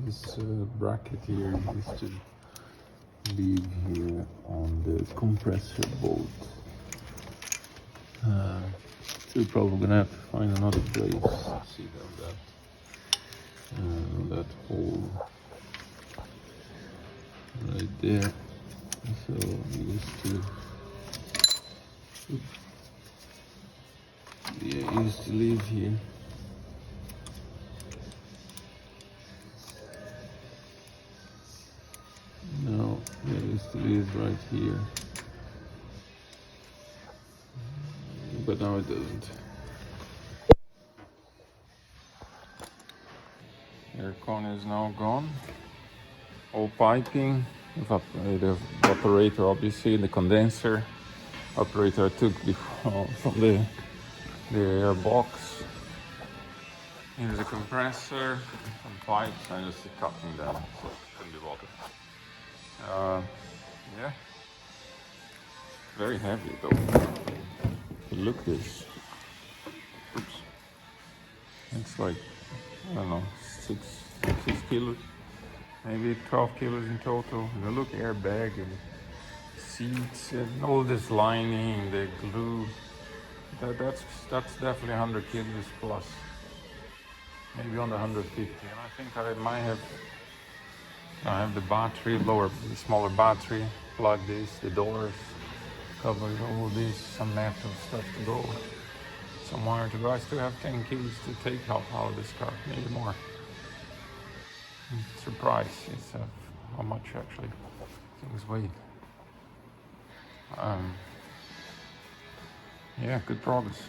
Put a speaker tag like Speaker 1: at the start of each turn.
Speaker 1: this bracket here used to leave here on the compressor bolt. So we're probably gonna have to find another place. See that hole right there. So we used to live here. No, it used to live right here, but now it doesn't. Aircon is now gone. All piping, the evaporator, obviously, the condenser. Operator I took before from the air box. Here's a compressor, some pipes. I just cutting them, so couldn't be bothered. Yeah, very heavy though. Look at this. Oops. It's like, I don't know, 6 kilos, maybe 12 kilos in total. And look, airbag and seats and all this lining, the glue. That's definitely 100 kilos plus. Maybe on the 150. And I think I have the battery, the smaller battery, plug this, the doors, cover all this, some metal stuff to go, some wire to go. I still have 10 kilos to take out of this car, maybe more. Surprise, it's how much actually things weigh. Yeah, good progress.